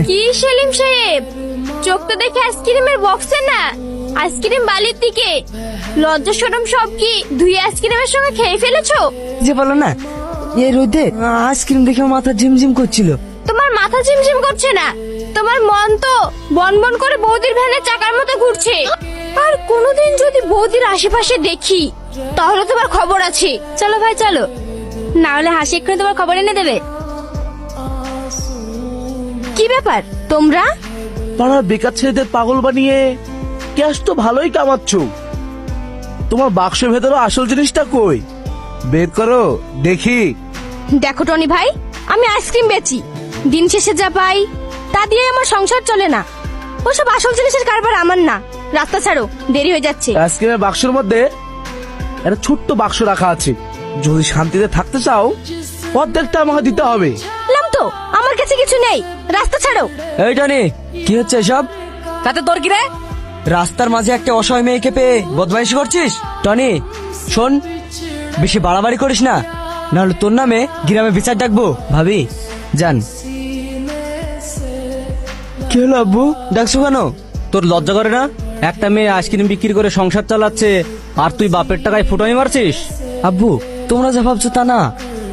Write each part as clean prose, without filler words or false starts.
কি সেলিম সাহেব, চোখ তো দেখে আইসক্রিমের বক্সে না, আইসক্রিম বালির দিকে। লজ্জা শরম সব কি ধুয়ে আইসক্রিমের সঙ্গে খেয়ে ফেলেছো? যে বলো না, এই রোদে আইসক্রিম দেখে আমার মাথা ঝিমঝিম করছিল। তোমার মাথা ঝিমঝিম করছে না, তোমার মন তো বনবন করে বৌদির ভ্যানের চাকার মতো ঘুরছে। আর কোনোদিন যদি বৌদির আশেপাশে দেখি তাহলে তোমার খবর আছে। চলো ভাই চলো, না হলে হাসি এক্ষুনি তোমার খবর এনে দেবে। কি ব্যাপার তোমরা? পাড়ার বেকার ছেলেদের পাগল বানিয়ে ক্যাশ তো ভালোই কামাচ্ছ। তোমার বাক্সের ভেতরে আসল জিনিসটা কই? বের করো দেখি। দেখো টনি ভাই, আমি আইসক্রিম বেচি, দিন শেষে যা পাই তা দিয়ে আমার সংসার চলে না। ওসব আসল জিনিসের কারবার আমার না। রাস্তা ছাড়ো, দেরি হয়ে যাচ্ছে। আইসক্রিমের বাক্সের মধ্যে একটা ছোট্ট বাক্স রাখা আছে, যদি শান্তিতে থাকতে চাও অর্ধেকটা আমাকে দিতে হবে। বললাম তো আমার কাছে কিছু নেই, রাস্তা ছাড়ো। এই টনি, কি হচ্ছে এসব? তাতে তোর কি রে? রাস্তার মাঝে একটা অসহায় মেয়েকে পেয়ে বদমাইশি করছিস? টনি শোন, বেশি বাড়াবাড়ি করিস না, নাহলে তোর নামে গ্রামে বিচার ডাকবো। ভাবি যান। কি হলো আব্বু, ডাকছো কেন? তোর লজ্জা করে না? একটা মেয়ে আইসক্রিম বিক্রি করে সংসার চালাচ্ছে আর তুই বাপের টাকায় ফুটানি মারছিস? আব্বু তোমরা যা ভাবছো তা না,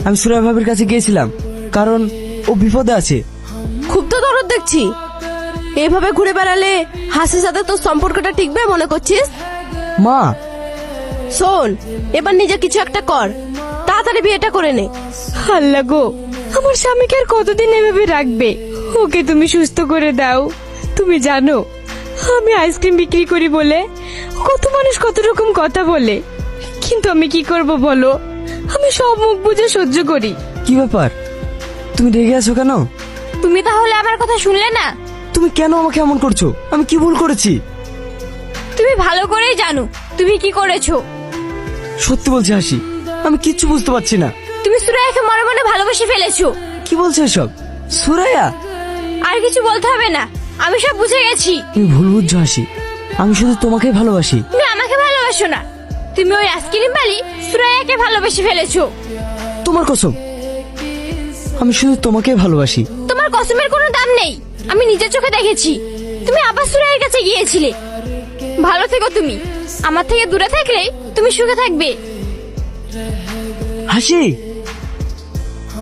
আমি সুরাই ভাবির কাছে গিয়েছিলাম কারণ ও বিপদে আছে। খুব তো দরদ দেখছি। এভাবে ঘুরে বেড়ালে হাসির সাথে তোর সম্পর্কটা টিকবে মনে করছিস? মা শোন, এবার নিজে কিছু একটা কর, তাড়াতাড়ি বিয়েটা করে নে। আল্লাহ গো, আমার স্বামীকে আর কতদিন এভাবে রাখবে? ওকে তুমি সুস্থ করে দাও। তুমি জানো আমি আইসক্রিম বিক্রি করি বলে কত মানুষ কত রকম কথা বলে, কিন্তু আমি কি করব বলো? আমি সব মুখ বুঝে সহ্য করি। কি ব্যাপার, তুমি রেগে আছো কেন? তুমি তাহলে আমার কথা শুনলে না? তুমি কেন আমাকে এমন করছো? আমি কি ভুল করেছি? তুমি ভালো করেই জানো তুমি কি করেছো। সত্যি বলছি হাসি, আমি কিচ্ছু বুঝতে পারছি না। তুমি সুরাইয়াকে মনে মনে ভালোবেসে ফেলেছো। কি বলছো এসব? সুরাইয়া? আর কিছু বলতে হবে না, আমি সব বুঝে গেছি। তুমি ভুল বুঝছো হাসি, আমি শুধু তোমাকেই ভালোবাসি। তুমি আমাকে ভালোবাসো না, তুমি ওই আইসক্রিম বালি সুরাইয়াকে ভালোবেসে ফেলেছো। তোমার কসম, আমি শুধু তোমাকেই ভালোবাসি। তোমার কসমের কোনো দাম নেই, আমি নিজের চোখে দেখেছি। তুমি আবার সুরাইয়ের কাছে গিয়েছিলে। ভালো থেকো তুমি, আমার থেকে দূরে থাকলে তুমি সুখে থাকবে। হাসি